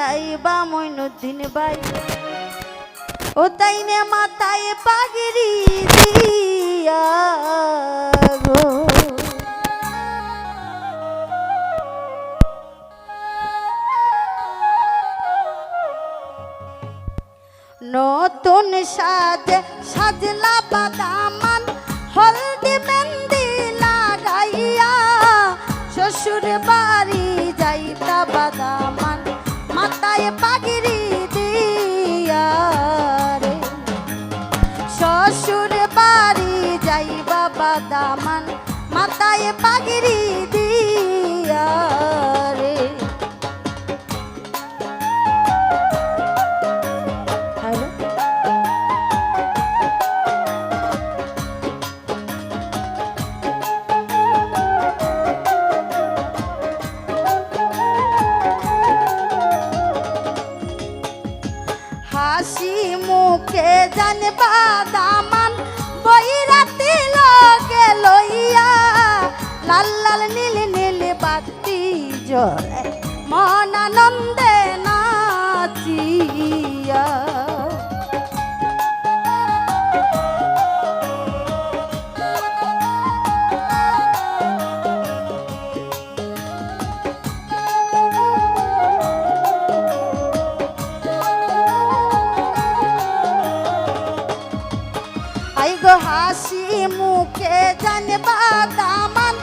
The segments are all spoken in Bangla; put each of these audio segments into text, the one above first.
যাইবা মইনুদ্দিন ভাই ও তাইনে মাথায় পাগড়ি দিয়া গো নতুন সাজে সাজলা বাদামান হলদি মেহেন্দি লাগাইয়া শ্বশুর বাড়ি যাইতা বাদামান মাথায় পাগড়ি দিয়া রে শ্বশুর বাড়ি যাইবা বাদামান মাথায় পাগড়ি দিয়া রে হাসি মুখে জানবা দামান বৈরাতি লগে লইয়া লাল লাল নীল নীল বাতি জ্বলে মন আনন্দে নাচিয়া হাসি মুখে জানবা দামান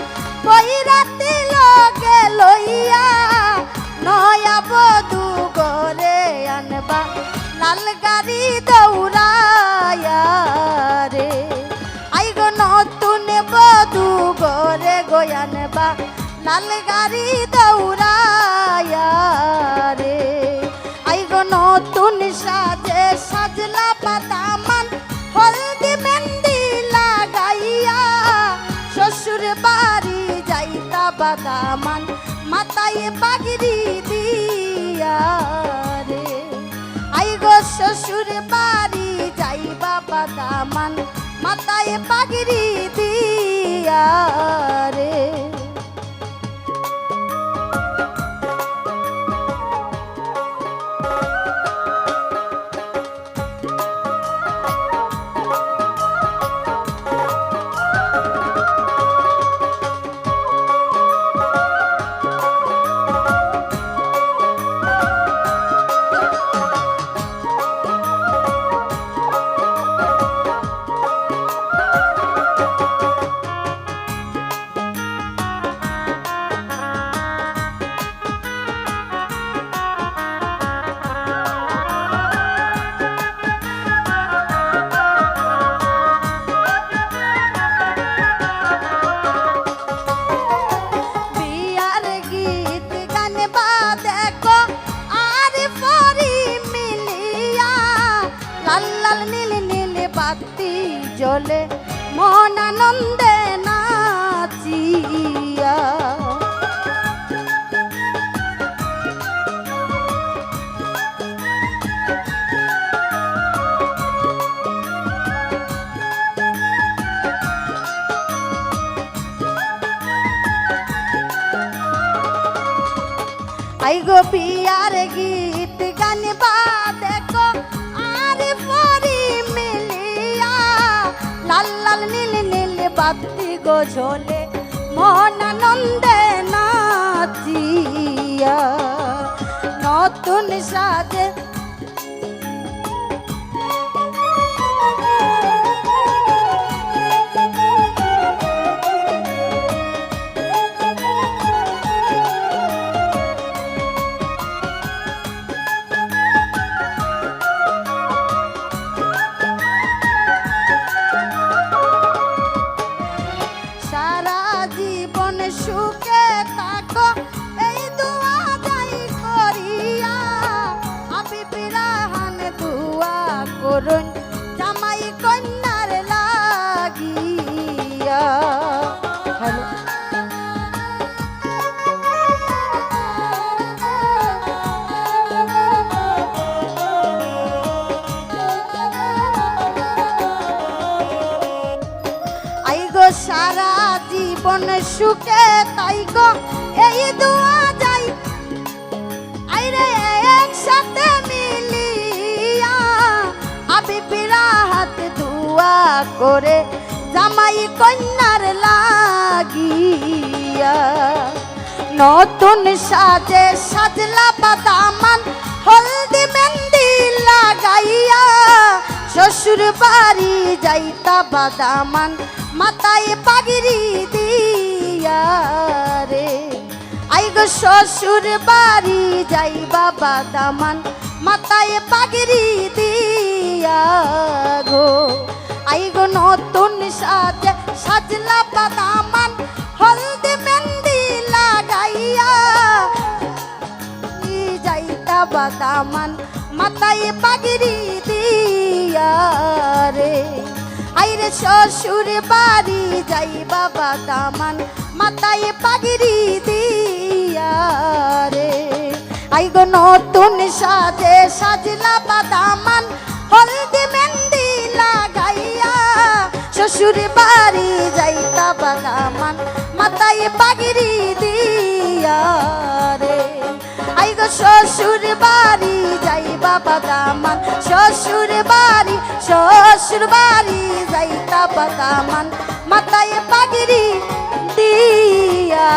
বৈরাতি লগে লইয়া নয়া বধু গরে আনবা লাল গাড়ি দৌড়ায়া রে আই গো নতুন বধু গরে গয়ানবা লাল গাড়ি দৌড়ায়া রে আই গো নতুন সাজে সাজলা বাদামান হলদি মেহেন্দি লাগাইয়া শ্বশুর বাড়ি যাইতা বাদামান মাথায় পাগড়ি দিয়া রে আই গো শ্বশুর বাড়ি যাইবা বাদামান মাথায় পাগড়ি দিয়া রে জ্বলে মন আনন্দে নাচিয়া আই গো পিয়ার গীত গানবা দেখো আর পরি মিলিয়া লাল লাল নীল নীল বাতি গো ঝোলে মন আনন্দে নাচিয়া নতুন সাজে সুখে থাকো এই দোয়া যাই করিয়া আমি বিরাহান দোয়া করুন জামাই কন্যার লাগিয়া হ্যালো আই গো সারা জীবন সুখে তাই গো এই দোয়া যাই আইরে এক করে জামাই কন্যার লাগিয়া নতুন সাজে সাজলা বাদামান হলদি মেহেন্দি লাগাইয়া শ্বশুর বাড়ি যাইতা বাদামান মাথায় পাগড়ি দিয়া রে আই গো শ্বশুর বাড়ি যাইবা বাদামান মাথায় পাগড়ি দিয়া গো আই গো নতুন সাজে সাজলা বাদামান হলদি মেহেন্দি লাগাইয়া যাইতা বাদামান মাথায় পাগড়ি দিয়া রে আইরে শ্বশুর বাড়ি যাইবা বাদামান মাথায় পাগড়ি দিয়া রে আই গো নতুন সাজে সাজলা বাদামান হলদি মেহেন্দি লাগাইয়া শ্বশুর বাড়ি যাইতা বাদামান মাথায় পাগড়ি দিয়া রে আই গো শ্বশুর বাড়ি যাইবা বাদামান শ্বশুর বাড়ি যাইতা বাদামান মাথায় পাগড়ি দিয়া